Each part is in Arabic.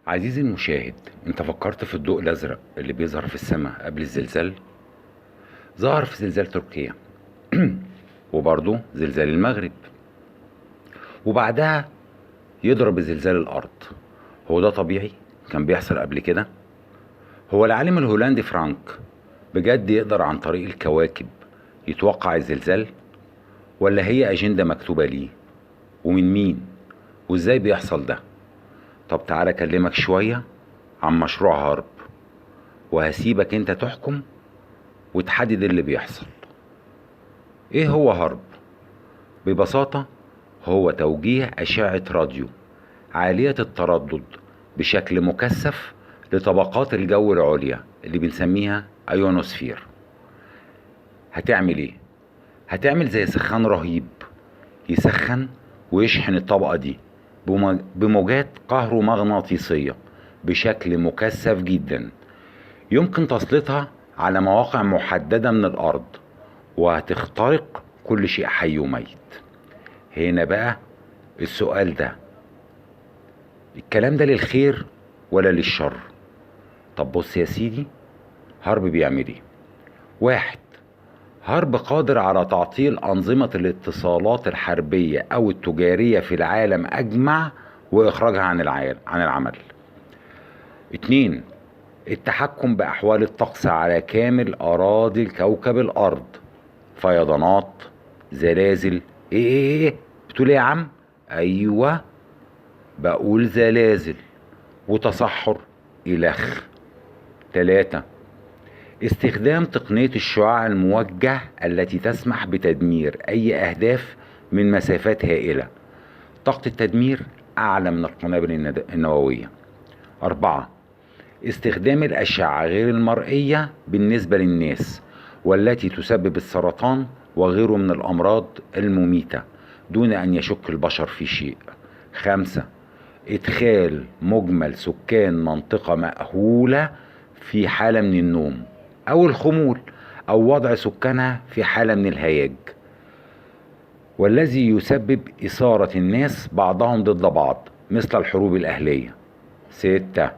عزيزي المشاهد، انت فكرت في الضوء الازرق اللي بيظهر في السماء قبل الزلزال؟ ظهر في زلزال تركيا وبرضه زلزال المغرب، وبعدها يضرب زلزال الارض. هو ده طبيعي؟ كان بيحصل قبل كده؟ هو العالم الهولندي فرانك بجد يقدر عن طريق الكواكب يتوقع الزلزال، ولا هي اجندة مكتوبة ليه؟ ومن مين؟ وازاي بيحصل ده؟ طب تعالى اكلمك شوية عن مشروع هارب، وهسيبك انت تحكم وتحدد اللي بيحصل. ايه هو هارب؟ ببساطة هو توجيه أشعة راديو عالية التردد بشكل مكثف لطبقات الجو العليا اللي بنسميها ايونوسفير. هتعمل ايه؟ هتعمل زي سخان رهيب يسخن ويشحن الطبقة دي بموجات كهرومغناطيسية بشكل مكثف جدا، يمكن تسليطها على مواقع محددة من الأرض، وهتخترق كل شيء حي وميت. هنا بقى السؤال ده، الكلام ده للخير ولا للشر؟ طب بص يا سيدي، هارب بيعمل ايه؟ واحد، هارب قادر على تعطيل أنظمة الاتصالات الحربية أو التجارية في العالم أجمع وإخراجها عن العمل. اتنين، التحكم بأحوال الطقس على كامل أراضي الكوكب الأرض، فيضانات، زلازل. ايه بتقول ايه يا عم؟ ايوه، بقول زلازل وتصحر إلخ. تلاتة، استخدام تقنية الشعاع الموجه التي تسمح بتدمير أي أهداف من مسافات هائلة، طاقة التدمير أعلى من القنابل النووية. أربعة، استخدام الأشعة غير المرئية بالنسبة للناس، والتي تسبب السرطان وغيره من الأمراض المميتة دون أن يشك البشر في شيء. خمسة، إدخال مجمل سكان منطقة مأهولة في حالة من النوم أو الخمول، أو وضع سكانها في حالة من الهياج، والذي يسبب إثارة الناس بعضهم ضد بعض مثل الحروب الأهلية. ستة،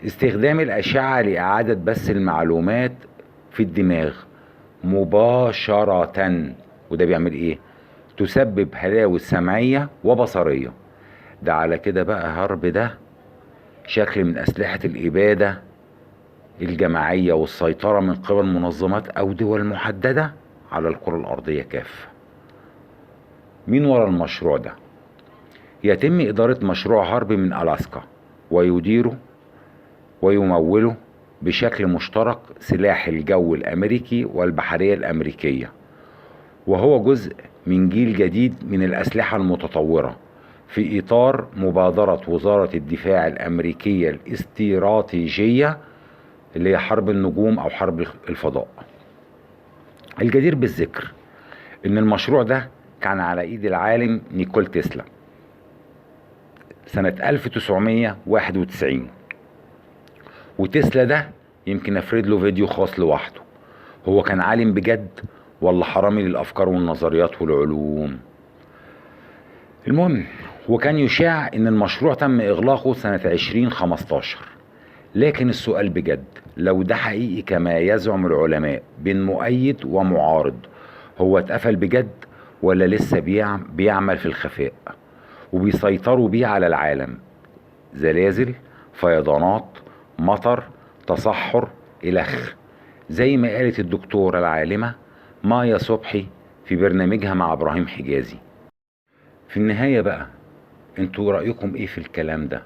استخدام الأشعة لإعادة بث المعلومات في الدماغ مباشرة، وده بيعمل إيه؟ تسبب هلاوس سمعية وبصرية. ده على كده بقى هرب ده شكل من أسلحة الإبادة الجماعية والسيطرة من قبل منظمات أو دول محددة على الكرة الأرضية كافة. مين ورا المشروع ده؟ يتم إدارة مشروع هارب من ألاسكا، ويديره ويموله بشكل مشترك سلاح الجو الأمريكي والبحرية الأمريكية، وهو جزء من جيل جديد من الأسلحة المتطورة في إطار مبادرة وزارة الدفاع الأمريكية الاستراتيجية اللي هي حرب النجوم أو حرب الفضاء. الجدير بالذكر إن المشروع ده كان على إيد العالم نيكول تسلا سنة 1991، وتسلا ده يمكن أفرد له فيديو خاص لوحده. هو كان عالم بجد ولا حرامي للأفكار والنظريات والعلوم؟ المهم، وكان يشاع إن المشروع تم إغلاقه سنة 2015، لكن السؤال بجد، لو ده حقيقي كما يزعم العلماء بين مؤيد ومعارض، هو اتقفل بجد ولا لسه بيعمل في الخفاء وبيسيطروا بيه على العالم؟ زلازل، فيضانات، مطر، تصحر، إلخ، زي ما قالت الدكتورة العالمة مايا صبحي في برنامجها مع إبراهيم حجازي. في النهاية بقى، انتوا رأيكم ايه في الكلام ده؟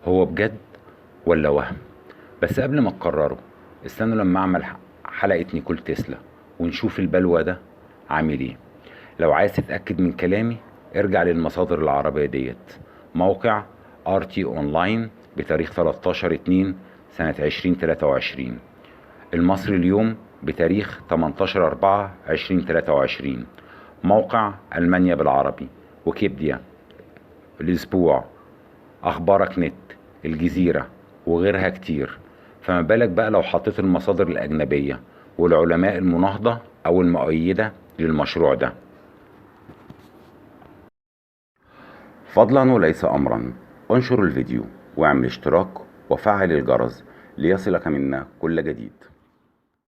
هو بجد ولا وهم؟ بس قبل ما تقرروا، استنوا لما اعمل حلقة نيكول تسلا ونشوف البلوى ده عامل ايه. لو عايز تتأكد من كلامي، ارجع للمصادر العربية ديت: موقع RT اونلاين بتاريخ 13/2 سنة 2023، المصري اليوم بتاريخ 18/4/2023، موقع ألمانيا بالعربي، ويكيبيديا، الأسبوع، أخبارك نت، الجزيرة، وغيرها كتير. فما بالك بقى لو حطيت المصادر الأجنبية والعلماء المناهضة أو المؤيدة للمشروع ده. فضلا وليس أمرا، انشر الفيديو واعمل اشتراك وفعل الجرس ليصلك منا كل جديد.